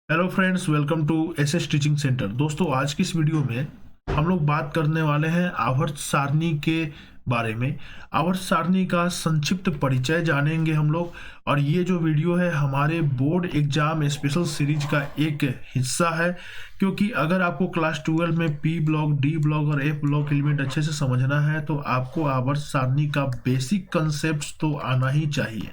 Hello friends, welcome to SS teaching centre. दोस्तों, आज की इस वीडियो में हम लोग बात करने वाले हैं आवर्त सारणी के बारे में। आवर्त सारणी का संक्षिप्त परिचय जानेंगे हम लोग। और ये जो वीडियो है हमारे बोर्ड एग्जाम स्पेशल सीरीज का एक हिस्सा है, क्योंकि अगर आपको क्लास 12 में पी ब्लॉक, डी ब्लॉक और एफ ब्लॉक एलिमेंट अच्छे से समझना है तो आपको आवर्त सारणी का बेसिक कंसेप्ट तो आना ही चाहिए।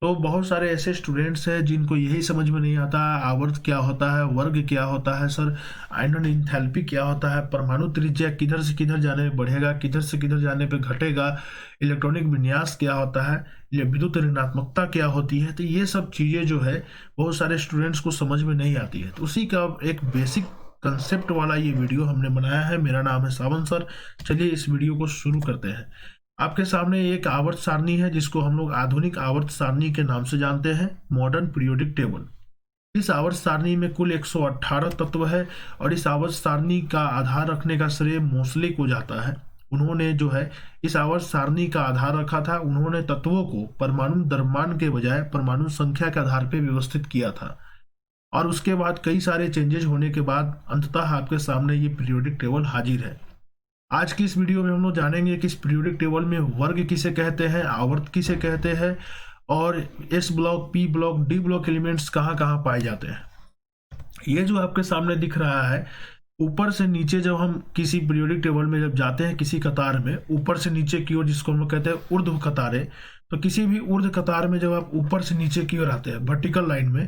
तो बहुत सारे ऐसे स्टूडेंट्स हैं जिनको यही समझ में नहीं आता आवर्त क्या होता है, वर्ग क्या होता है, सर आयनन इंथैल्पी क्या होता है, परमाणु त्रिज्या किधर से किधर जाने पे बढ़ेगा, किधर से किधर जाने पे घटेगा, इलेक्ट्रॉनिक विन्यास क्या होता है, ये विद्युत ऋणात्मकता क्या होती है। तो ये सब चीज़ें जो है बहुत सारे स्टूडेंट्स को समझ में नहीं आती है। तो उसी का एक बेसिक कंसेप्ट वाला ये वीडियो हमने बनाया है। मेरा नाम है सावन सर। चलिए इस वीडियो को शुरू करते हैं। आपके सामने एक आवर्त सारणी है जिसको हम लोग आधुनिक आवर्त सारणी के नाम से जानते हैं, मॉडर्न पीरियोडिक टेबल। इस आवर्त सारणी में कुल 118 तत्व है और इस आवर्त सारणी का आधार रखने का श्रेय मोसले को जाता है। उन्होंने जो है इस आवर्त सारणी का आधार रखा था। उन्होंने तत्वों को परमाणु द्रव्यमान के बजाय परमाणु संख्या के आधार पर व्यवस्थित किया था और उसके बाद कई सारे चेंजेस होने के बाद अंततः आपके सामने ये पीरियोडिक टेबल हाजिर है। आज की इस वीडियो में हम लोग जानेंगे कि इस पीरियोडिक टेबल में वर्ग किसे कहते हैं, आवर्त किसे कहते हैं और S block, P block, D block elements कहाँ कहाँ पाए जाते हैं। ये जो आपके सामने दिख रहा है, ऊपर से नीचे जब हम किसी पीरियोडिक टेबल में जब जाते हैं किसी कतार में ऊपर से नीचे की ओर, जिसको हम लोग कहते हैं ऊर्ध्व कतारें, तो किसी भी ऊर्ध्व कतार में जब आप ऊपर से नीचे की ओर आते हैं वर्टिकल लाइन में,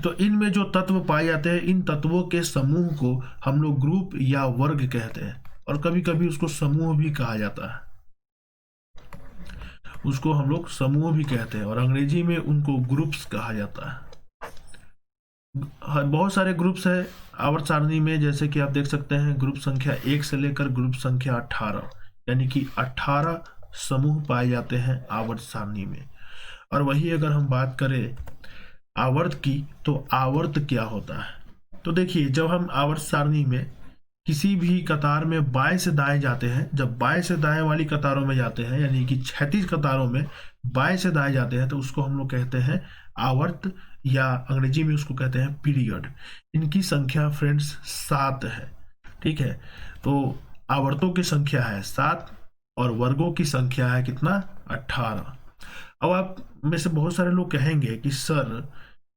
तो इनमें जो तत्व पाए जाते हैं इन तत्वों के समूह को हम लोग ग्रुप या वर्ग कहते हैं और कभी कभी उसको समूह भी कहा जाता है। उसको हम लोग समूह भी कहते हैं और अंग्रेजी में उनको ग्रुप्स कहा जाता है। बहुत सारे ग्रुप्स है आवर्त सारणी में, जैसे कि आप देख सकते हैं ग्रुप संख्या 1 से लेकर ग्रुप संख्या 18, यानी कि 18 समूह पाए जाते हैं आवर्त सारणी में। और वही अगर हम बात करें आवर्त की, तो आवर्त क्या होता है, तो देखिए जब हम आवर्त सारणी में किसी भी कतार में बाएं से दाएं जाते हैं, जब बाएं से दाएं वाली कतारों में जाते हैं यानी कि क्षैतिज कतारों में बाएं से दाएं जाते हैं तो उसको हम लोग कहते हैं आवर्त, या अंग्रेजी में उसको कहते हैं पीरियड। इनकी संख्या फ्रेंड्स 7 है। ठीक है, तो आवर्तों की संख्या है 7 और वर्गों की संख्या है कितना, 18। अब आप में से बहुत सारे लोग कहेंगे कि सर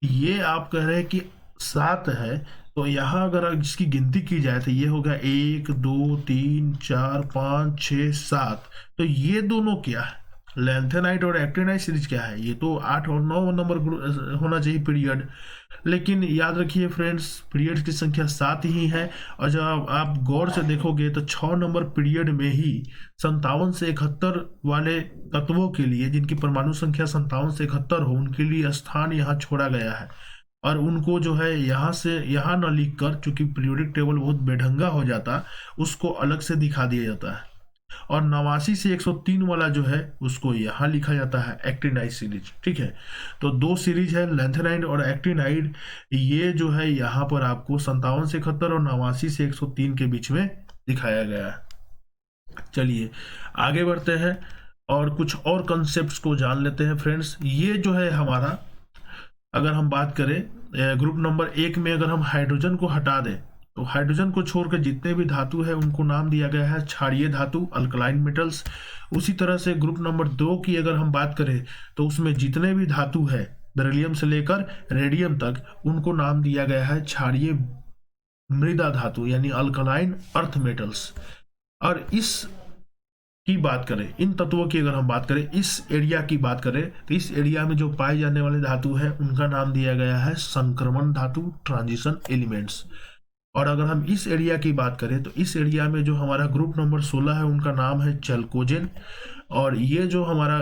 ये आप कह रहे हैं कि 7 है, तो यहाँ अगर जिसकी गिनती की जाए तो ये होगा 1 2 3 4 5 6 7। तो ये दोनों क्या है, लेंथेनाइट और एक्टिनाइट सीरीज क्या है, ये तो 8 और 9 नंबर होना चाहिए पीरियड। लेकिन याद रखिए फ्रेंड्स, पीरियड की संख्या 7 ही है। और जब आप गौर से देखोगे तो 6 नंबर पीरियड में ही 57 से 71 वाले तत्वों के लिए, जिनकी परमाणु संख्या 57 से 71 हो, उनके लिए स्थान यहाँ छोड़ा गया है और उनको जो है यहाँ से यहाँ न लिख कर, चूंकि पीरियोडिक टेबल बहुत बेढंगा हो जाता, उसको अलग से दिखा दिया जाता है। और 89 से 103 वाला जो है उसको यहाँ लिखा जाता है एक्टिनाइड सीरीज। ठीक है, तो 2 सीरीज है लेंथेनाइड और एक्टिनाइड। ये जो है यहाँ पर आपको 57 से 71 और 89 से 103 के बीच में दिखाया गया है। चलिए आगे बढ़ते हैं और कुछ और कंसेप्ट्स को जान लेते हैं फ्रेंड्स। ये जो है हमारा, अगर हम बात करें ग्रुप नंबर 1 में अगर हम हाइड्रोजन को हटा दें तो हाइड्रोजन को छोड़कर जितने भी धातु है उनको नाम दिया गया है क्षारीय धातु, अल्कलाइन मेटल्स। उसी तरह से ग्रुप नंबर 2 की अगर हम बात करें तो उसमें जितने भी धातु है बेरिलियम से लेकर रेडियम तक, उनको नाम दिया गया है क्षारीय मृदा धातु, यानी अल्कलाइन अर्थ मेटल्स। और इस की बात करें, इन तत्वों की अगर हम बात करें, इस एरिया की बात करें, तो इस एरिया में जो पाए जाने वाले धातु है उनका नाम दिया गया है संक्रमण धातु, ट्रांजिशन एलिमेंट्स। और अगर हम इस एरिया की बात करें तो इस एरिया में जो हमारा ग्रुप नंबर 16 है उनका नाम है चैल्कोजेन। और ये जो हमारा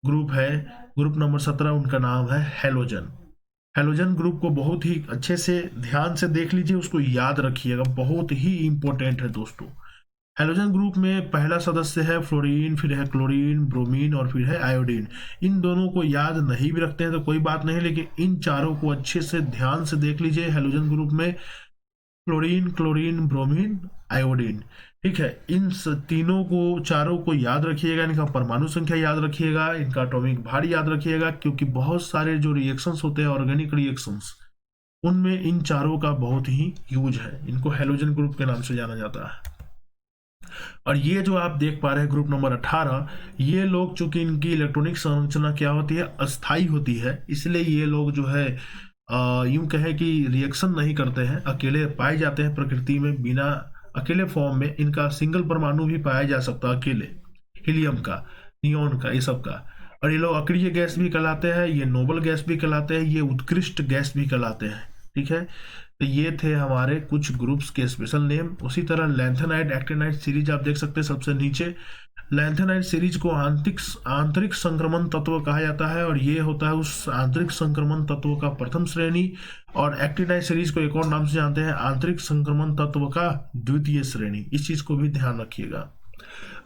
ग्रुप है ग्रुप नंबर 17, उनका नाम है हैलोजन। हैलोजन ग्रुप को बहुत ही अच्छे से ध्यान से देख लीजिए, उसको याद रखिएगा, बहुत ही इंपॉर्टेंट है दोस्तों। हैलोजन ग्रुप में पहला सदस्य है फ्लोरीन, फिर है क्लोरीन, ब्रोमीन और फिर है आयोडीन। इन दोनों को याद नहीं भी रखते हैं तो कोई बात नहीं, लेकिन इन चारों को अच्छे से ध्यान से देख लीजिए। हैलोजन ग्रुप में फ्लोरीन, क्लोरीन, ब्रोमीन, आयोडीन, ठीक है, इन तीनों को, चारों को याद रखिएगा, इनका परमाणु संख्या याद रखिएगा, इनका एटॉमिक भार याद रखिएगा, क्योंकि बहुत सारे जो रिएक्शंस होते हैं ऑर्गेनिक रिएक्शंस, उनमें इन चारों का बहुत ही यूज है। इनको हैलोजन ग्रुप के नाम से जाना जाता है। और ये जो आप देख पा रहे हैं ग्रुप नंबर 18, ये लोग चूंकि इनकी इलेक्ट्रॉनिक संरचना क्या होती है, अस्थाई होती है, इसलिए ये लोग जो है यूं कहें कि रिएक्शन नहीं करते हैं, अकेले पाए जाते हैं प्रकृति में, बिना अकेले फॉर्म में इनका सिंगल परमाणु भी पाया जा सकता है अकेले, हीलियम का, नियोन का, ये सब का। और ये लोग अक्रिय गैस भी कहलाते हैं, ये नोबल गैस भी कहलाते हैं, ये उत्कृष्ट गैस भी कहलाते हैं। ठीक है, तो ये थे हमारे कुछ ग्रुप्स के स्पेशल नेम। उसी तरह लैंथेनाइट एक्टिनाइट सीरीज आप देख सकते हैं सबसे नीचे। लैंथेनाइट सीरीज को आंतरिक संक्रमण तत्व कहा जाता है, और ये होता है उस आंतरिक संक्रमण तत्व का प्रथम श्रेणी। और एक्टिनाइट सीरीज को एक और नाम से जानते हैं, आंतरिक संक्रमण तत्व का द्वितीय श्रेणी। इस चीज को भी ध्यान रखिएगा।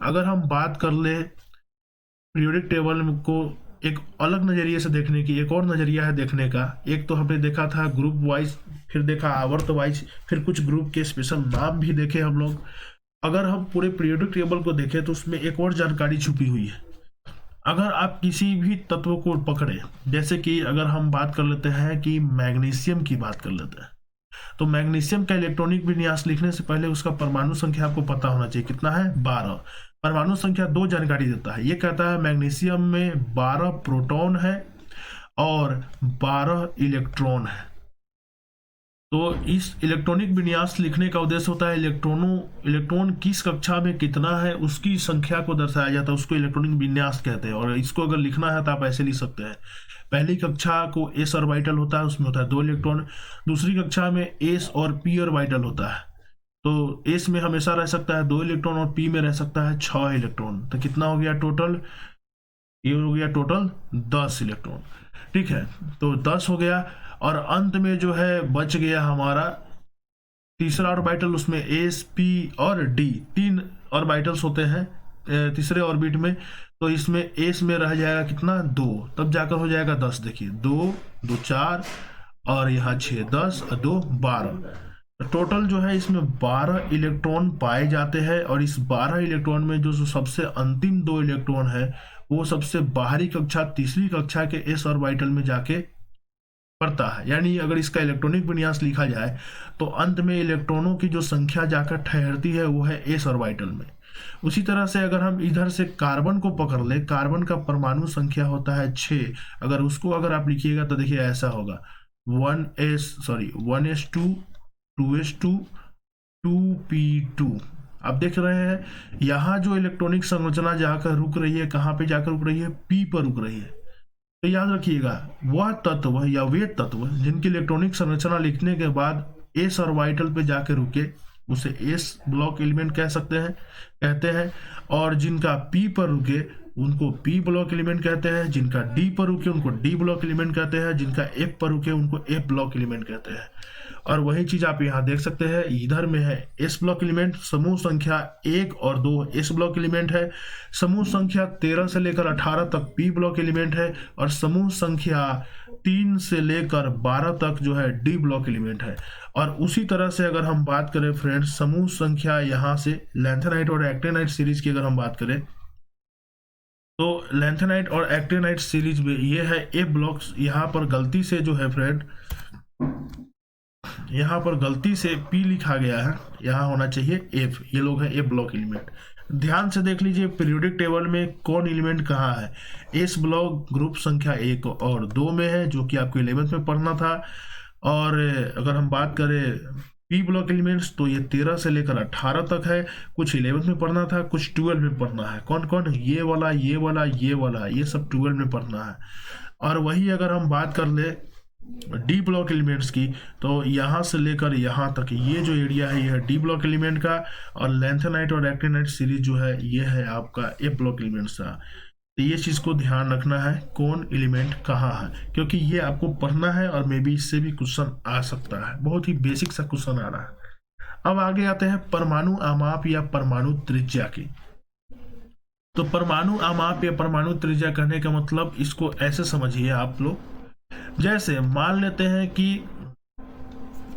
अगर हम बात कर ले पीरियोडिक टेबल को एक अलग नजरिए से देखने की, एक और नजरिया है देखने का। एक तो हमने देखा था ग्रुप वाइज, फिर देखा आवर्त वाइज, फिर कुछ ग्रुप के स्पेशल नाम भी देखे हम लोग। अगर हम पूरे पीरियोडिक टेबल को देखें तो उसमें एक और जानकारी छुपी हुई है। अगर आप किसी भी तत्व को पकड़े, जैसे कि अगर हम बात कर लेते हैं कि मैग्नीशियम की बात कर लेते हैं, तो मैग्नीशियम का इलेक्ट्रॉनिक विन्यास लिखने से पहले उसका परमाणु संख्या आपको पता होना चाहिए, कितना है, 12। परमाणु संख्या 2 जानकारी देता है। ये कहता है मैग्नीशियम में 12 प्रोटॉन है और 12 इलेक्ट्रॉन है। तो इस इलेक्ट्रॉनिक विन्यास लिखने का उद्देश्य होता है इलेक्ट्रॉन किस कक्षा में कितना है उसकी संख्या को दर्शाया जाता है, उसको इलेक्ट्रॉनिक विन्यास कहते हैं। और इसको अगर लिखना है तो आप ऐसे लिख सकते हैं, पहली कक्षा को एस ऑर्बिटल होता है, उसमें होता है 2 इलेक्ट्रॉन। दूसरी कक्षा में एस और पी ऑर्बिटल होता है, तो एस में हमेशा रह सकता है 2 इलेक्ट्रॉन और पी में रह सकता है 6 इलेक्ट्रॉन। तो कितना हो गया टोटल, ये हो गया टोटल 10 इलेक्ट्रॉन। ठीक है, तो 10 हो गया। और अंत में जो है बच गया हमारा तीसरा ऑर्बिटल, उसमें एस पी और डी 3 ऑर्बिटल्स होते हैं तीसरे ऑर्बिट में। तो इसमें एस में रह जाएगा कितना, 2, तब जाकर हो जाएगा 10। देखिए 2 2 4 और यहाँ 6 10 और 2 12। टोटल जो है इसमें 12 इलेक्ट्रॉन पाए जाते हैं। और इस 12 इलेक्ट्रॉन में जो सबसे अंतिम 2 इलेक्ट्रॉन है वो सबसे बाहरी कक्षा, तीसरी कक्षा के एस ऑर्बिटल में जाके पड़ता है। यानी अगर इसका इलेक्ट्रॉनिक विन्यास लिखा जाए तो अंत में इलेक्ट्रॉनों की जो संख्या जाकर ठहरती है वो है एस ऑर्बिटल में। उसी तरह से अगर हम इधर से कार्बन को पकड़ ले, कार्बन का परमाणु संख्या होता है 6। अगर उसको अगर आप लिखिएगा तो देखिए ऐसा होगा 1s2 2s2 2p2। आप देख रहे हैं यहाँ जो इलेक्ट्रॉनिक संरचना जाकर रुक रही है, कहाँ पे जाकर रुक रही है, पी पर रुक रही है। तो याद रखिएगा वह तत्व या वे तत्व जिनकी इलेक्ट्रॉनिक संरचना लिखने के बाद एस ऑर्बिटल पे जाके रुके उसे एस ब्लॉक एलिमेंट कहते हैं। और जिनका पी पर रुके उनको पी ब्लॉक एलिमेंट कहते हैं, जिनका डी पर रुके उनको डी ब्लॉक एलिमेंट कहते हैं, जिनका एफ पर रुके उनको एफ ब्लॉक एलिमेंट कहते हैं। और वही चीज आप यहाँ देख सकते हैं, इधर में है एस ब्लॉक एलिमेंट, समूह संख्या 1 और 2 एस ब्लॉक एलिमेंट है, समूह संख्या 13 से लेकर 18 तक पी ब्लॉक एलिमेंट है, और समूह संख्या 3 से लेकर 12 तक जो है डी ब्लॉक एलिमेंट है। और उसी तरह से अगर हम बात करें फ्रेंड्स, समूह संख्या यहाँ से लैंथेनाइट और एक्टिनाइट सीरीज की अगर हम बात करें तो लैंथेनाइट और एक्टिनाइट सीरीज में ये है ए ब्लॉक्स। यहाँ पर गलती से जो है फ्रेंड, यहाँ पर गलती से P लिखा गया है, यहाँ होना चाहिए F। ये लोग है ए ब्लॉक एलिमेंट। ध्यान से देख लीजिए पीरियोडिक टेबल में कौन एलिमेंट कहाँ है। एस ब्लॉक ग्रुप संख्या 1 और 2 में है, जो कि आपको 11th में पढ़ना था। और अगर हम बात करें पी ब्लॉक एलिमेंट्स तो ये 13 से लेकर 18 तक है, कुछ 11th में पढ़ना था, कुछ 12 में पढ़ना है। कौन कौन, ये वाला ये वाला ये वाला, ये सब 12 में पढ़ना है। और वही अगर हम बात कर ले डी ब्लॉक एलिमेंट्स की तो यहाँ से लेकर यहाँ तक ये जो एरिया है ये है डी ब्लॉक एलिमेंट का। और लैंथेनाइट और एक्टिनाइट सीरीज जो है ये है आपका ए ब्लॉक एलिमेंट्स का। तो ये चीज को ध्यान रखना है कौन एलिमेंट कहाँ है, क्योंकि ये आपको पढ़ना है और मे बी इससे भी क्वेश्चन आ सकता है। बहुत ही बेसिक सा क्वेश्चन आ रहा है। अब आगे आते हैं परमाणु आमाप या परमाणु त्रिज्या की। तो परमाणु आमाप या परमाणु त्रिज्या कहने का मतलब इसको ऐसे समझिए आप लोग, जैसे मान लेते हैं कि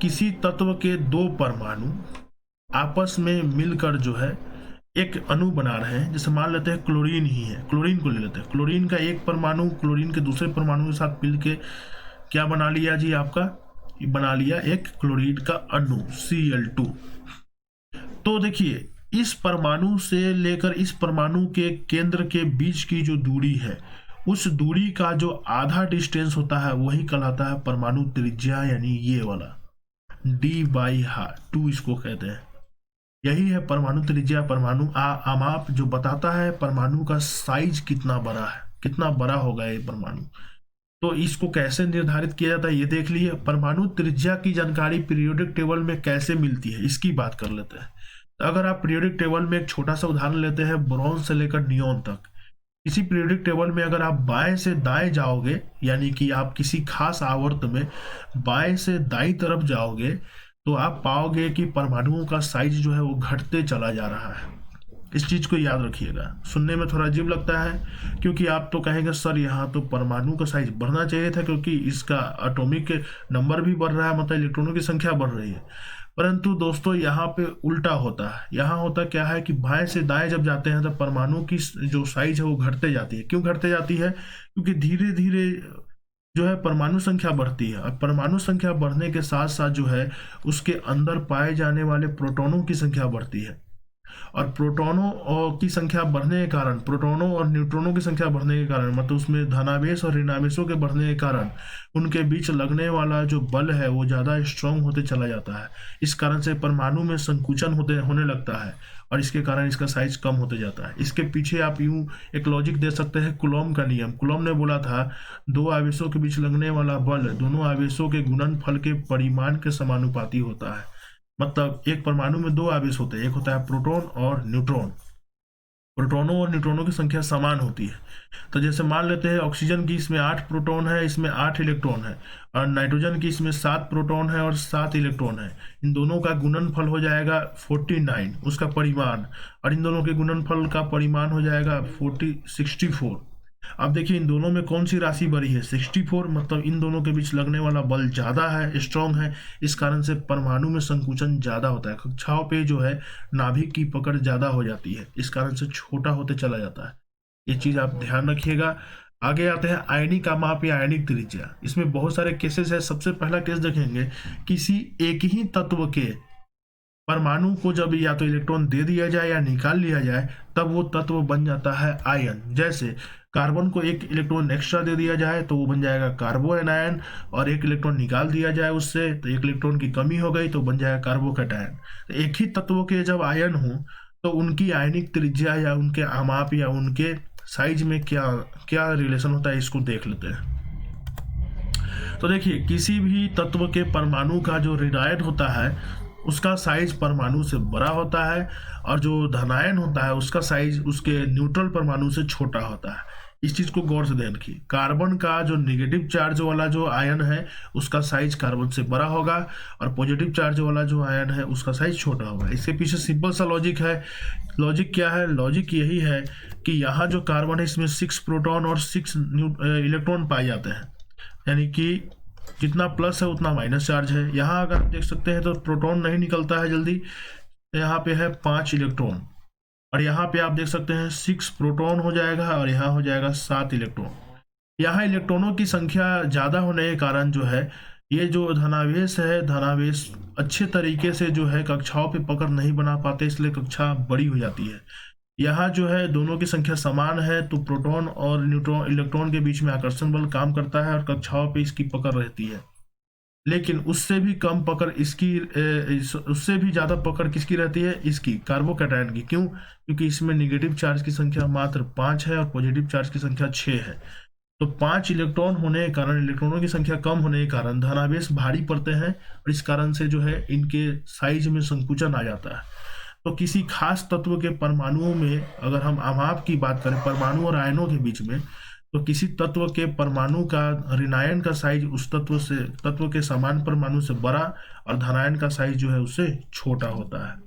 किसी तत्व के 2 परमाणु आपस में मिलकर जो है एक अणु बना रहे हैं। जैसे मान लेते हैं क्लोरीन ही है, क्लोरीन को ले लेते हैं, क्लोरीन का एक परमाणु क्लोरीन के दूसरे परमाणु के साथ मिलके क्या बना लिया जी, आपका बना लिया एक क्लोरीन का अणु Cl2। तो देखिए इस परमाणु से लेकर इस परमाणु के केंद्र के बीच की जो दूरी है, उस दूरी का जो आधा डिस्टेंस होता है वही कहलाता है परमाणु त्रिज्या, यानी ये वाला d/2 इसको कहते हैं। यही है परमाणु त्रिज्या, परमाणु आमाप, जो बताता है परमाणु का साइज कितना बड़ा है, कितना बड़ा होगा ये परमाणु। तो इसको कैसे निर्धारित किया जाता है ये देख लिए। परमाणु त्रिज्या की जानकारी पीरियोडिक टेबल में कैसे मिलती है इसकी बात कर लेते हैं। तो अगर आप पीरियोडिक टेबल में एक छोटा सा उदाहरण लेते हैं, ब्रोंज से लेकर नियोन तक, किसी पीरियोडिक टेबल में अगर आप बाएं से दाएं जाओगे, यानी कि आप किसी खास आवर्त में बाएं से दाईं तरफ जाओगे, तो आप पाओगे कि परमाणुओं का साइज जो है वो घटते चला जा रहा है। इस चीज को याद रखिएगा। सुनने में थोड़ा अजीब लगता है क्योंकि आप तो कहेंगे सर यहाँ तो परमाणु का साइज बढ़ना चाहिए था क्योंकि इसका एटॉमिक नंबर भी बढ़ रहा है, मतलब इलेक्ट्रॉनों की संख्या बढ़ रही है। परंतु दोस्तों यहाँ पे उल्टा होता है। यहाँ होता क्या है कि बाएं से दाएं जब जाते हैं तो परमाणु की जो साइज है वो घटते जाती है। क्यों घटते जाती है? क्योंकि धीरे धीरे जो है परमाणु संख्या बढ़ती है, और परमाणु संख्या बढ़ने के साथ साथ जो है उसके अंदर पाए जाने वाले प्रोटॉनों की संख्या बढ़ती है, और प्रोटॉनों की संख्या बढ़ने के कारण, प्रोटॉनों और न्यूट्रॉनों की संख्या बढ़ने के कारण, मतलब उसमें धनावेश और ऋणावेशों के बढ़ने के कारण उनके बीच लगने वाला जो बल है वो ज़्यादा स्ट्रांग होते चला जाता है। इस कारण से परमाणु में संकुचन होने लगता है और इसके कारण इसका साइज कम होते जाता है। इसके पीछे आप यूं एक लॉजिक दे सकते हैं, कूलॉम का नियम। कूलॉम ने बोला था दो आवेशों के बीच लगने वाला बल दोनों आवेशों के गुणनफल के परिमाण के समानुपाती होता है। मतलब एक परमाणु में दो आवेश होते हैं, एक होता है प्रोटॉन और न्यूट्रॉन। प्रोटॉनों और न्यूट्रॉनों की संख्या समान होती है। तो जैसे मान लेते हैं ऑक्सीजन की इसमें 8 प्रोटॉन है, इसमें 8 इलेक्ट्रॉन है, और नाइट्रोजन की इसमें 7 प्रोटॉन है और 7 इलेक्ट्रॉन है। इन दोनों का गुणनफल हो जाएगा 49 उसका परिमाण, और इन दोनों के गुणनफल का परिमाण हो जाएगा 64। अब देखिए इन दोनों में कौन सी राशि बड़ी है? 64। मतलब इन दोनों के बीच लगने वाला बल ज्यादा है, स्ट्रॉन्ग है। इस कारण से परमाणु में संकुचन ज्यादा होता है। कक्षाओं पे जो है नाभिक की पकड़ ज्यादा हो जाती है, इस कारण से छोटा होते चला जाता है। ये चीज आप ध्यान रखिएगा। आगे आते हैं आयनिक का माप या आयनिक त्रिज्या। इसमें बहुत सारे केसेस है। सबसे पहला केस देखेंगे, किसी एक ही तत्व के परमाणु को जब या तो इलेक्ट्रॉन दे दिया जाए या निकाल लिया जाए तब वो तत्व बन जाता है आयन। जैसे कार्बन को एक इलेक्ट्रॉन एक्स्ट्रा दे दिया जाए तो वो बन जाएगा कार्बोएनायन, और एक इलेक्ट्रॉन निकाल दिया जाए उससे तो एक इलेक्ट्रॉन की कमी हो गई तो बन जाएगा कार्बोकैटायन। तो एक ही तत्व के जब आयन हो तो उनकी आयनिक त्रिज्या या उनके आमाप या उनके साइज में क्या क्या रिलेशन होता है इसको देख लेते हैं। तो देखिए किसी भी तत्व के परमाणु का जो ऋणायन होता है उसका साइज परमाणु से बड़ा होता है, और जो धनायन होता है उसका साइज उसके न्यूट्रल परमाणु से छोटा होता है। इस चीज को गौर से ध्यान रखिए। कार्बन का जो नेगेटिव चार्ज वाला जो आयन है उसका साइज कार्बन से बड़ा होगा, और पॉजिटिव चार्ज वाला जो आयन है उसका साइज छोटा होगा। इसके पीछे सिंपल सा लॉजिक है। लॉजिक क्या है? लॉजिक यही है कि यहाँ जो कार्बन है इसमें 6 प्रोटॉन और 6 इलेक्ट्रॉन पाए जाते हैं, यानी कि जितना प्लस है उतना माइनस चार्ज है। यहाँ अगर आप देख सकते हैं तो प्रोटॉन नहीं निकलता है जल्दी, यहाँ पे है 5 इलेक्ट्रॉन, और यहाँ पे आप देख सकते हैं 6 प्रोटॉन हो जाएगा और यहाँ हो जाएगा 7 इलेक्ट्रॉन। यहाँ इलेक्ट्रॉनों की संख्या ज़्यादा होने के कारण जो है ये जो धनावेश है, धनावेश अच्छे तरीके से जो है कक्षाओं पे पकड़ नहीं बना पाते, इसलिए कक्षा बड़ी हो जाती है। यहाँ जो है दोनों की संख्या समान है तो प्रोटॉन और न्यूट्रॉन इलेक्ट्रॉन के बीच में आकर्षण बल काम करता है और कक्षाओं पे इसकी पकड़ रहती है। लेकिन उससे भी कम पकड़ इसकी, उससे भी ज्यादा पकड़ किसकी रहती है? इसकी, कार्बोकैटायन की। क्यों? क्योंकि इसमें नेगेटिव चार्ज की संख्या मात्र 5 है और पॉजिटिव चार्ज की संख्या 6 है। तो 5 इलेक्ट्रॉन होने के कारण, इलेक्ट्रॉनों की संख्या कम होने के कारण धनावेश भारी पड़ते हैं, और इस कारण से जो है इनके साइज में संकुचन आ जाता है। तो किसी खास तत्व के परमाणुओं में अगर हम आमाप की बात करें, परमाणु और आयनों के बीच में, तो किसी तत्व के परमाणु का ऋणायन का साइज उस तत्व के समान परमाणु से बड़ा, और धनायन का साइज जो है उससे छोटा होता है।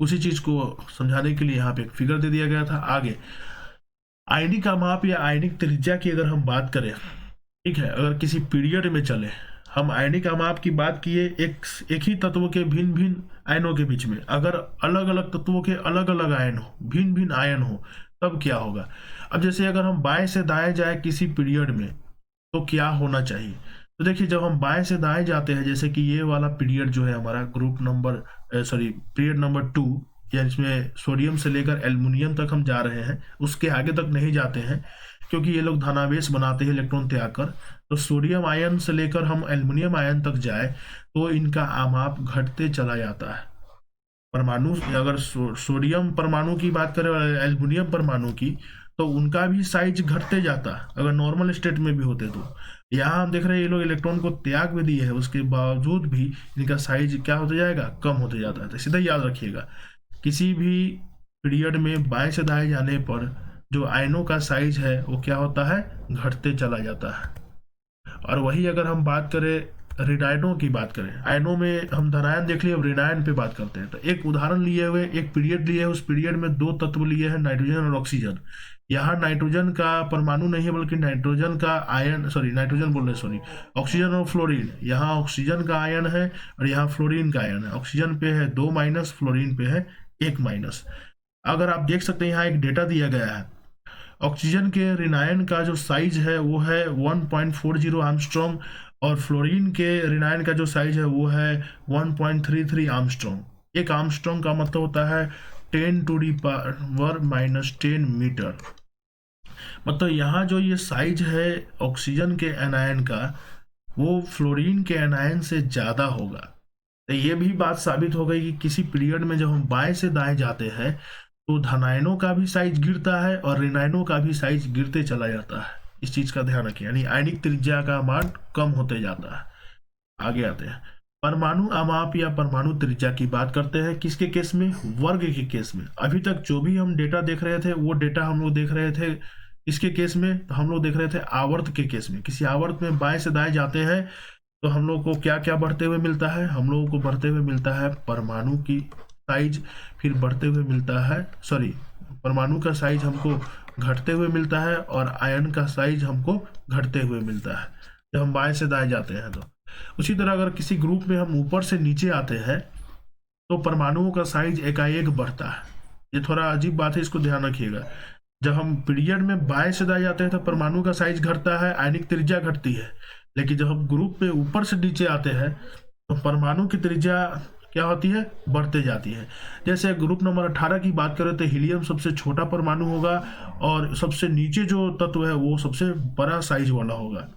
उसी चीज को समझाने के लिए यहाँ पे एक फिगर दे दिया गया था। आगे आयनिक माप या आयनिक त्रिज्या की अगर हम बात करें, ठीक है, अगर किसी पीरियड में चले, हम आयनिक अमाप की बात किए एक ही तत्व के भिन्न भिन्न आयनों के बीच में, अगर अलग अलग तत्वों के अलग अलग आयन हो, भिन्न भिन्न आयन हो, तब क्या होगा। अब जैसे अगर हम बाएं से दाएं जाए किसी पीरियड में तो क्या होना चाहिए। तो देखिए जब हम बाएं से दाएं जाते हैं, जैसे कि ये वाला पीरियड जो है हमारा ग्रुप नंबर पीरियड नंबर 2, या इसमें सोडियम से लेकर एल्युमिनियम तक हम जा रहे हैं, उसके आगे तक नहीं जाते हैं क्योंकि ये लोग धनावेश बनाते हैं इलेक्ट्रॉन त्याग कर। तो सोडियम आयन से लेकर हम एल्युमिनियम आयन तक जाए तो इनका आमाप घटते चला जाता है। परमाणु अगर सोडियम परमाणु की बात करें और एल्युमिनियम परमाणु की, तो उनका भी साइज घटते जाता है अगर नॉर्मल स्टेट में भी होते तो। यहाँ हम देख रहे हैं ये लोग इलेक्ट्रॉन को त्याग भी दिए है, उसके बावजूद भी इनका साइज क्या होते जाएगा, कम होते जाता है। तो सीधा याद रखिएगा, किसी भी पीरियड में बाएं से दाएं जाने पर जो आयनों का साइज है वो क्या होता है, घटते चला जाता है। और वही अगर हम बात करें ऋणायनों की बात करें, आयनों में हम धनायन देख लिए, अब ऋणायन पे बात करते हैं। तो एक उदाहरण लिए हुए, एक पीरियड लिए है, उस पीरियड में दो तत्व लिए हैं, नाइट्रोजन और ऑक्सीजन। यहाँ नाइट्रोजन का परमाणु नहीं है बल्कि नाइट्रोजन का आयन, ऑक्सीजन और फ्लोरीन। यहाँ ऑक्सीजन का आयन है और यहाँ फ्लोरीन का आयन है। ऑक्सीजन पे है 2 माइनस, फ्लोरीन पे है 1 माइनस। अगर आप देख सकते हैं यहाँ एक डेटा दिया गया है, ऑक्सीजन के ऋणायन का जो साइज है वो है 1.40 आर्मस्ट्रॉन्ग और फ्लोरीन के ऋणायन का जो साइज है वो है 1.33 आर्मस्ट्रॉन्ग। एक आर्मस्ट्रॉन्ग का मतलब होता है 10⁻⁻10 मीटर। मतलब यहाँ जो ये साइज है ऑक्सीजन के एनायन का वो फ्लोरीन के एनायन से ज्यादा होगा। तो ये भी बात साबित हो गई कि किसी पीरियड में जब हम बाएं से दाएं जाते हैं तो धनायनों का भी साइज गिरता है और ऋणायनों का भी साइज गिरते चला जाता है। इस चीज का ध्यान रखिए, यानी आयनिक त्रिज्या का मान कम होते जाता है। आगे आते हैं परमाणु अमाप या परमाणु त्रिज्या की बात करते हैं, किसके केस में, वर्ग के केस में। अभी तक जो भी हम डेटा देख रहे थे वो डेटा हम लोग देख रहे थे इसके केस में, तो हम लोग देख रहे थे आवर्त के केस में। किसी आवर्त में बाएं से दाएं जाते हैं तो हम लोग को क्या क्या बढ़ते हुए मिलता है, हम लोगों को बढ़ते हुए मिलता है परमाणु की साइज, फिर बढ़ते हुए मिलता है परमाणु का साइज हमको घटते हुए मिलता है और आयन का साइज हमको घटते हुए मिलता है जब हम बाएं से दाएं जाते हैं। तो उसी तरह अगर किसी ग्रुप में हम ऊपर से नीचे आते हैं तो परमाणुओं का साइज एकाएक बढ़ता है। ये थोड़ा अजीब बात है, इसको ध्यान रखिएगा। जब हम पीरियड में बाएं से दाएं जाते हैं तो परमाणु का साइज घटता है, आयनिक त्रिज्या घटती है। लेकिन जब हम ग्रुप में ऊपर से नीचे आते हैं तो परमाणु की त्रिज्या क्या होती है, बढ़ते जाती है। जैसे ग्रुप नंबर 18 की बात करें तो हीलियम सबसे छोटा परमाणु होगा और सबसे नीचे जो तत्व है वो सबसे बड़ा साइज वाला होगा।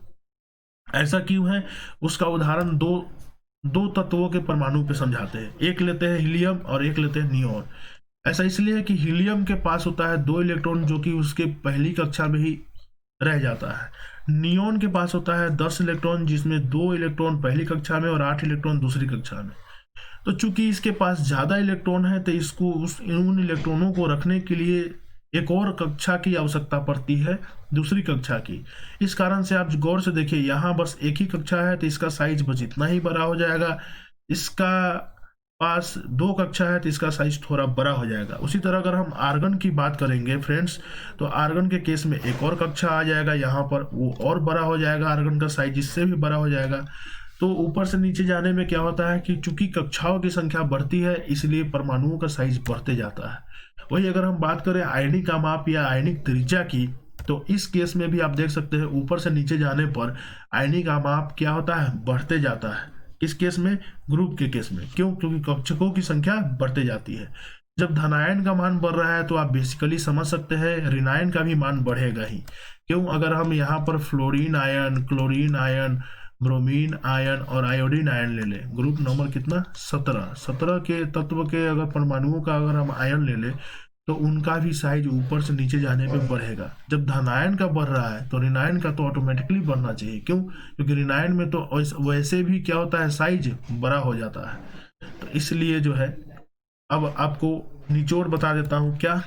ऐसा क्यों है, उसका उदाहरण दो तत्वों के परमाणु पे समझाते हैं। एक लेते हैं हीलियम और एक लेते हैं नियोन। ऐसा इसलिए है कि हीलियम के पास होता है 2 इलेक्ट्रॉन जो कि उसके पहली कक्षा में ही रह जाता है। नियोन के पास होता है 10 इलेक्ट्रॉन जिसमें 2 इलेक्ट्रॉन पहली कक्षा में और 8 इलेक्ट्रॉन दूसरी कक्षा में। तो चूंकि इसके पास ज्यादा इलेक्ट्रॉन है तो इसको उन इलेक्ट्रॉनों को रखने के लिए एक और कक्षा की आवश्यकता पड़ती है, दूसरी कक्षा की। इस कारण से आप गौर से देखिए, यहाँ बस एक ही कक्षा है तो इसका साइज बस इतना ही बड़ा हो जाएगा। इसका पास 2 कक्षा है तो इसका साइज थोड़ा बड़ा हो जाएगा। उसी तरह अगर हम आर्गन की बात करेंगे फ्रेंड्स, तो आर्गन के केस में एक और कक्षा आ जाएगा, यहाँ पर वो और बड़ा हो जाएगा, आर्गन का साइज इससे भी बड़ा हो जाएगा। तो ऊपर से नीचे जाने में क्या होता है कि चूंकि कक्षाओं की संख्या बढ़ती है इसलिए परमाणुओं का साइज बढ़ते जाता है। वही अगर हम बात करें आयनिक अमाप या आयनिक त्रिज्या की, तो इस केस में भी आप देख सकते हैं ऊपर से नीचे जाने पर आयनिक अमाप क्या होता है, बढ़ते जाता है। किस केस में, ग्रुप के केस में। क्यों, क्योंकि कक्षकों की संख्या बढ़ते जाती है। जब धनायन का मान बढ़ रहा है तो आप बेसिकली समझ सकते हैं ऋणायन का भी मान बढ़ेगा ही। क्यों, अगर हम यहाँ पर fluorine ion, chlorine ion, bromine ion और आयोडीन आयन ले लें, ग्रुप नंबर कितना, 17 के तत्व के अगर परमाणुओं का अगर हम आयन ले लें तो उनका भी साइज ऊपर से नीचे जाने पे बढ़ेगा। जब धनायन का बढ़ रहा है तो ऋणायन का तो ऑटोमेटिकली बढ़ना चाहिए। क्यों, क्योंकि ऋणायन में तो वैसे भी क्या होता है, साइज बड़ा हो जाता है। तो इसलिए जो है, अब आपको निचोड़ बता देता हूँ। क्या,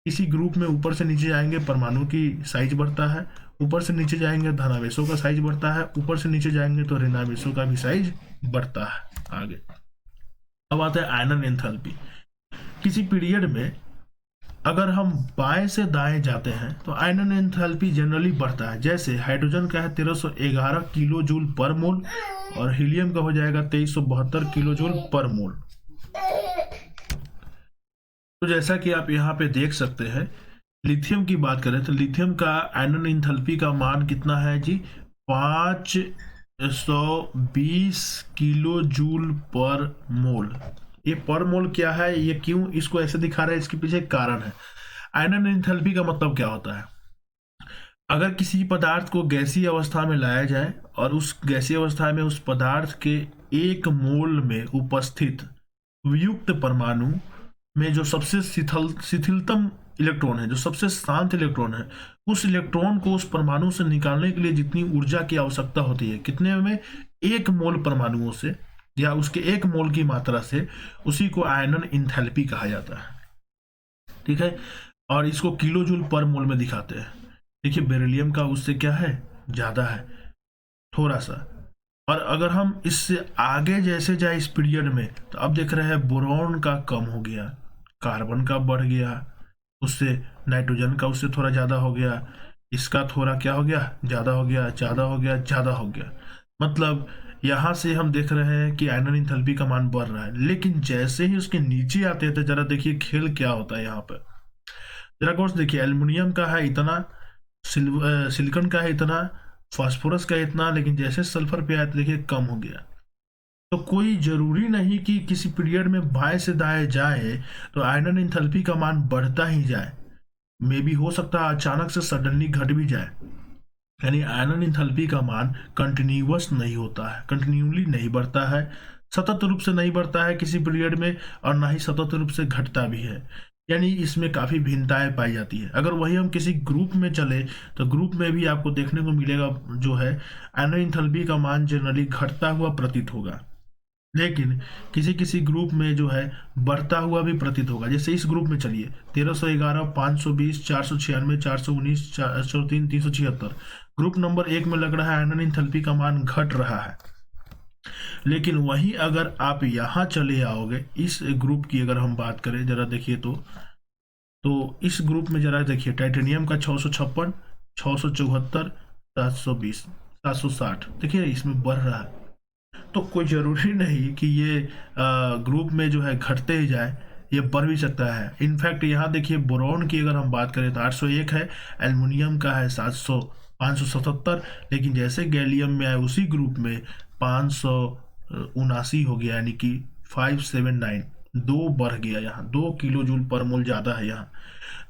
किसी ग्रुप में ऊपर से नीचे जाएंगे परमाणु की साइज बढ़ता है, ऊपर से नीचे जाएंगे धनावेशों का साइज बढ़ता है, ऊपर से नीचे जाएंगे तो ऋणावेशों का भी साइज बढ़ता है। आगे अब आता है आयनन एंथैल्पी। किसी पीरियड में अगर हम बाएं से दाएं जाते हैं तो आयनन एंथैल्पी जनरली बढ़ता है। जैसे हाइड्रोजन का है 1311 किलो जूल पर मोल और हीलियम का हो जाएगा 2372 किलो जूल पर मोल। तो जैसा कि आप यहाँ पे देख सकते हैं, लिथियम की बात करें तो लिथियम का आयनन एंथैल्पी का मान कितना है जी, 520 किलो जूल पर मोल। ये पर मोल क्या है, ये क्यों इसको ऐसे दिखा रहा है, इसके पीछे एक कारण है। आयनन एंथैल्पी का मतलब क्या होता है, अगर किसी पदार्थ को गैसीय अवस्था में लाया जाए और उस गैसीय अवस्था में उस पदार्थ के 1 मोल में उपस्थित वियुक्त परमाणु में जो सबसे शिथिलतम इलेक्ट्रॉन है, जो सबसे शांत इलेक्ट्रॉन है, उस इलेक्ट्रॉन को उस परमाणु से निकालने के लिए जितनी ऊर्जा की आवश्यकता होती है, कितने में, 1 मोल परमाणुओं से या उसके 1 मोल की मात्रा से, उसी को आयनन एंथैल्पी कहा जाता है। ठीक है, और इसको किलो जूल पर मोल में दिखाते हैं। देखिए बेरिलियम का उससे क्या है, ज्यादा है थोड़ा सा। और अगर हम इससे आगे जैसे जाए इस पीरियड में, तो अब देख रहे हैं बोरॉन का कम हो गया, कार्बन का बढ़ गया, उससे नाइट्रोजन का उससे थोड़ा ज्यादा हो गया, इसका थोड़ा क्या हो गया, ज्यादा हो गया, ज्यादा हो गया, ज्यादा हो गया। मतलब यहां से हम देख रहे हैं कि आयनन एंथैल्पी का मान बढ़ रहा है। लेकिन जैसे ही उसके नीचे आते हैं तो जरा देखिए खेल क्या होता है यहाँ पर। जरा कोर्स देखिए, एल्युमिनियम का है इतना, सिलिकॉन का है इतना, फास्फोरस का इतना, लेकिन जैसे सल्फर पे आया तो देखिए कम हो गया। तो कोई जरूरी नहीं कि किसी पीरियड में बाएं से दाएं जाए तो आयनन एंथैल्पी का मान बढ़ता ही जाए, मे भी हो सकता है अचानक से सडनली घट भी जाए। यानी आयनन एंथैल्पी का मान कंटिन्यूअस नहीं होता है, कंटिन्यूली नहीं बढ़ता है, सतत रूप से नहीं बढ़ता है किसी पीरियड में, और ना ही सतत रूप से घटता भी है। यानी इसमें काफी भिन्नताएं पाई जाती है। अगर वही हम किसी ग्रुप में चले तो ग्रुप में भी आपको देखने को मिलेगा जो है आयनन एंथैल्पी का मान जनरली घटता हुआ प्रतीत होगा, लेकिन किसी किसी ग्रुप में जो है बढ़ता हुआ भी प्रतीत होगा। जैसे इस ग्रुप में चलिए 1311, 520, 496, 419, 403, 376, ग्रुप नंबर 1 में लग रहा है आयनन एंथैल्पी का मान घट रहा है। लेकिन वहीं अगर आप यहां चले आओगे, इस ग्रुप की अगर हम बात करें जरा देखिए तो इस ग्रुप में जरा देखिए टाइटेनियम का 656, 674, 720, 760, देखिए इसमें बढ़ रहा है। तो कोई जरूरी नहीं कि ये ग्रुप में जो है घटते ही जाए, ये बढ़ भी सकता है। इनफैक्ट यहाँ देखिए बोरॉन की अगर हम बात करें तो 801 है, एल्युमिनियम का है 577, लेकिन जैसे गैलियम में आए उसी ग्रुप में 579 हो गया, यानी कि 579, 2 बढ़ गया, यहाँ 2 किलो जूल पर मोल ज्यादा है यहाँ।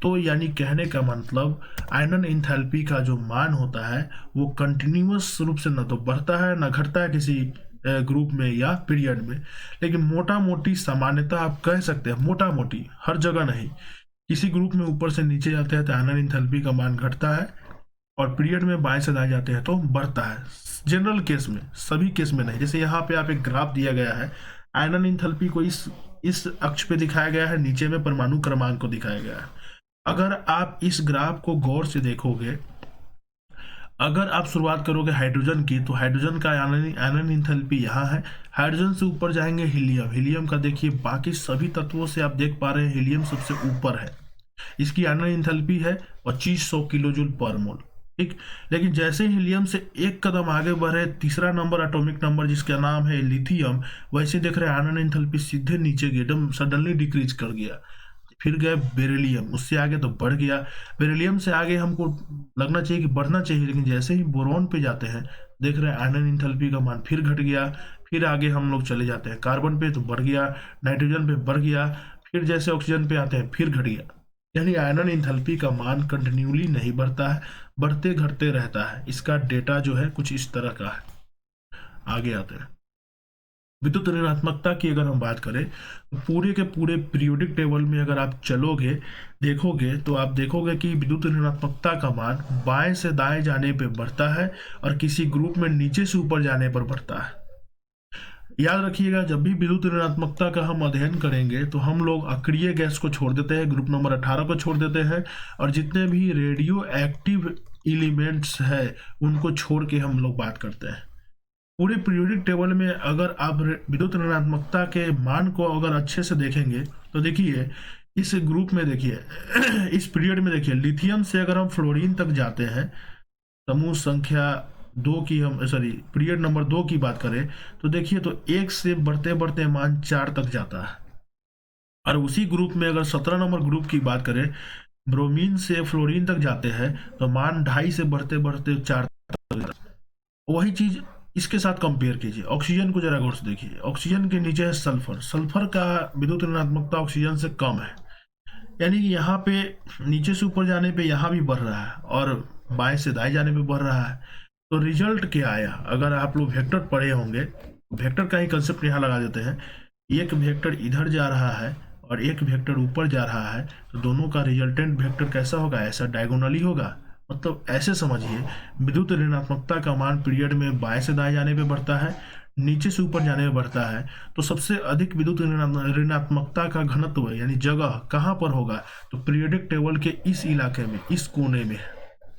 तो यानी कहने का मतलब आयनन एंथैल्पी का जो मान होता है वो कंटिन्यूअस रूप से न तो बढ़ता है न घटता है किसी ग्रुप में या पीरियड में, लेकिन मोटा मोटी सामान्यता आप कह सकते हैं, मोटा मोटी हर जगह नहीं, किसी ग्रुप में ऊपर से नीचे जाते हैं तो आयनन एंथैल्पी का मान घटता है, और पीरियड में बाएं से दाएं जाते हैं तो बढ़ता है। जनरल केस में, सभी केस में नहीं। जैसे यहाँ पे आप एक ग्राफ दिया गया है, आयनन एंथैल्पी को इस अक्ष पे दिखाया गया है, नीचे में परमाणु क्रमांक को दिखाया गया है। अगर आप इस ग्राफ को गौर से देखोगे, अगर आप शुरुआत करोगे हाइड्रोजन की, तो हाइड्रोजन का आयनन एंथैल्पी यहाँ है, हाइड्रोजन से ऊपर जाएंगे हीलियम का देखिए, बाकी सभी तत्वों से आप देख पा रहे हैं हीलियम सबसे ऊपर है, इसकी आयनन एंथैल्पी है 2500 किलो जूल पर मोल। ठीक, लेकिन जैसे हीलियम से एक कदम आगे बढ़े, तीसरा नंबर एटॉमिक नंबर जिसका नाम है लिथियम, वैसे देख रहे हैं आयनन एंथैल्पी सीधे नीचे गई, एकदम सडनली डिक्रीज कर गया। फिर गए बेरिलियम, उससे आगे तो बढ़ गया, बेरिलियम से आगे हमको लगना चाहिए कि बढ़ना चाहिए, लेकिन जैसे ही बोरॉन पे जाते हैं देख रहे हैं आयनन एंथैल्पी का मान फिर घट गया। फिर आगे हम लोग चले जाते हैं कार्बन पे तो बढ़ गया, नाइट्रोजन पे बढ़ गया, फिर जैसे ऑक्सीजन पे आते हैं फिर घट गया। यानी आयनन एंथैल्पी का मान कंटिन्यूली नहीं बढ़ता है, बढ़ते घटते रहता है। इसका डेटा जो है कुछ इस तरह का है। आगे आते हैं विद्युत ऋणात्मकता की अगर हम बात करें तो पूरे के पूरे पीरियोडिक टेबल में अगर आप चलोगे देखोगे तो आप देखोगे कि विद्युत ऋणात्मकता का मान बाएं से दाएं जाने पे बढ़ता है और किसी ग्रुप में नीचे से ऊपर जाने पर बढ़ता है। याद रखिएगा, जब भी विद्युत ऋणात्मकता का हम अध्ययन करेंगे तो हम लोग अक्रिय गैस को छोड़ देते हैं, ग्रुप नंबर 18 को छोड़ देते हैं, और जितने भी रेडियो एक्टिव एलिमेंट्स है उनको छोड़ के हम लोग बात करते हैं। पूरे पीरियोडिक टेबल में अगर आप विद्युत ऋणात्मकता के मान को अगर अच्छे से देखेंगे तो देखिए इस ग्रुप में देखिए इस पीरियड में देखिए लिथियम से अगर हम फ्लोरीन तक जाते हैं, समूह संख्या 2 की हम सॉरी पीरियड नंबर 2 की बात करें तो देखिए तो 1 से बढ़ते बढ़ते मान 4 तक जाता है। और उसी ग्रुप में अगर 17 नंबर ग्रुप की बात करें, ब्रोमीन से फ्लोरीन तक जाते हैं तो मान 2.5 से बढ़ते बढ़ते 4 तक। वही चीज इसके साथ कंपेयर कीजिए, ऑक्सीजन को जरा गौर से देखिए। ऑक्सीजन के नीचे है सल्फर, सल्फर का विद्युत ऋणात्मकता ऑक्सीजन से कम है, यानी कि यहाँ पे नीचे से ऊपर जाने पे यहाँ भी बढ़ रहा है और बाएं से दाएं जाने पे बढ़ रहा है। तो रिजल्ट क्या आया, अगर आप लोग वेक्टर पढ़े होंगे, वेक्टर का ही कंसेप्ट यहाँ लगा देते हैं। एक वेक्टर इधर जा रहा है और एक वेक्टर ऊपर जा रहा है, तो दोनों का रिजल्टेंट वेक्टर कैसा होगा, ऐसा डायगोनली होगा। मतलब ऐसे समझिए, विद्युत ऋणात्मकता का मान पीरियड में बाएं से दाएं जाने पे बढ़ता है, नीचे से ऊपर जाने में बढ़ता है। तो सबसे अधिक विद्युत ऋणात्मकता का घनत्व यानी जगह कहाँ पर होगा, तो पीरियोडिक टेबल के इस इलाके में, इस कोने में।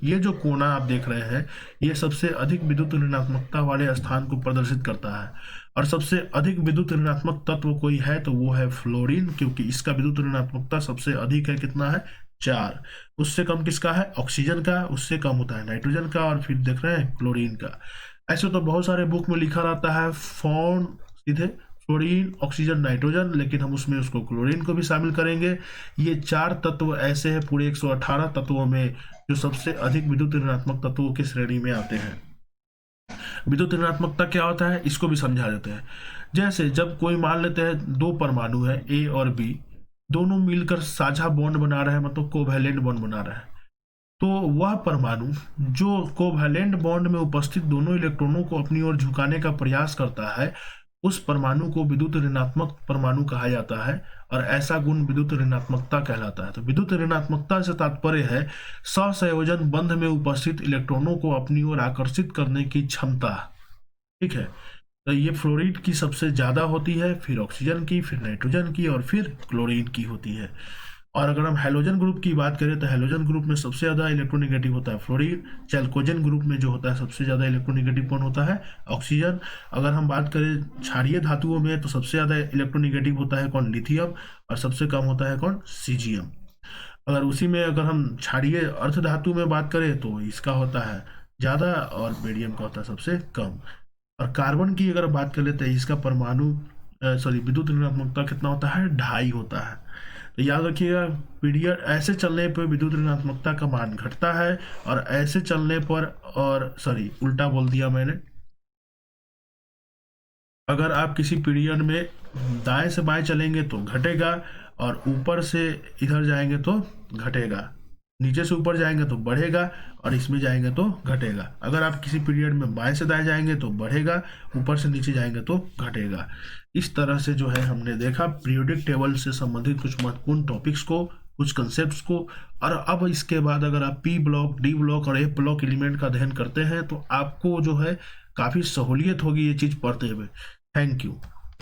ये जो कोना आप देख रहे हैं, ये सबसे अधिक विद्युत ऋणात्मकता वाले स्थान को प्रदर्शित करता है। और सबसे अधिक विद्युत ऋणात्मक तत्व कोई है तो वो है फ्लोरीन, क्योंकि इसका विद्युत ऋणात्मकता सबसे अधिक है। कितना है, 4। उससे कम किसका है, ऑक्सीजन का। उससे कम होता है नाइट्रोजन का, और फिर देख रहे हैं क्लोरीन का। ऐसे तो बहुत सारे बुक में लिखा रहता है फॉर्म सीधे फ्लोरीन, ऑक्सीजन, नाइट्रोजन, लेकिन हम उसमें उसको क्लोरीन को भी शामिल करेंगे। ये 4 तत्व ऐसे हैं पूरे 118 तत्वों में जो सबसे अधिक विद्युत ऋणात्मक तत्वों की श्रेणी में आते हैं। विद्युत ऋणात्मकता क्या होता है, इसको भी समझा देते हैं। जैसे जब कोई मान लेते हैं 2 परमाणु है ए और बी, दोनों मिलकर साझा बॉन्ड बना रहे हैं, मतलब कोवैलेंट बॉन्ड बना रहे हैं, तो वह परमाणु जो कोवैलेंट बॉन्ड में उपस्थित दोनों इलेक्ट्रॉनों को अपनी ओर झुकाने का प्रयास करता है, उस परमाणु को विद्युत ऋणात्मक परमाणु कहा जाता है। और ऐसा गुण विद्युत ऋणात्मकता कहलाता है। तो विद्युत ऋणात्मकता से तात्पर्य है सहसंयोजन बंध में उपस्थित इलेक्ट्रॉनों को अपनी ओर आकर्षित करने की क्षमता। ठीक है, तो ये फ्लोरीन की सबसे ज्यादा होती है, फिर ऑक्सीजन की, फिर नाइट्रोजन की, और फिर क्लोरीन की होती है। और अगर हम हैलोजन ग्रुप की बात करें तो हैलोजन ग्रुप में सबसे ज्यादा इलेक्ट्रोनेगेटिव होता है फ्लोरीन। चैल्कोजेन ग्रुप में जो होता है सबसे ज्यादा इलेक्ट्रोनेगेटिव कौन होता है, ऑक्सीजन। अगर हम बात करें क्षारीय धातुओं में तो सबसे ज्यादा इलेक्ट्रोनेगेटिव होता है कौन, लिथियम, और सबसे कम होता है कौन, सीजियम। अगर उसी में अगर हम क्षारीय अर्ध धातु में बात करें तो इसका होता है ज्यादा और बेरियम का होता है सबसे कम। और कार्बन की अगर बात कर लेते हैं, इसका परमाणु विद्युत ऋणात्मकता कितना होता है, 2.5 होता है। तो याद रखिएगा, पीरियड ऐसे चलने पर विद्युत ऋणात्मकता का मान घटता है, और ऐसे चलने पर, और उल्टा बोल दिया मैंने, अगर आप किसी पीरियड में दाएं से बाएं चलेंगे तो घटेगा, और ऊपर से इधर जाएंगे तो घटेगा, नीचे से ऊपर जाएंगे तो बढ़ेगा, और इसमें जाएंगे तो घटेगा। अगर आप किसी पीरियड में बाएं से दाएं जाएंगे तो बढ़ेगा, ऊपर से नीचे जाएंगे तो घटेगा। इस तरह से जो है हमने देखा पीरियोडिक टेबल से संबंधित कुछ महत्वपूर्ण टॉपिक्स को, कुछ कंसेप्ट्स को। और अब इसके बाद अगर आप पी ब्लॉक, डी ब्लॉक और एफ ब्लॉक एलिमेंट का अध्ययन करते हैं तो आपको जो है काफ़ी सहूलियत होगी ये चीज़ पढ़ते हुए। Thank you.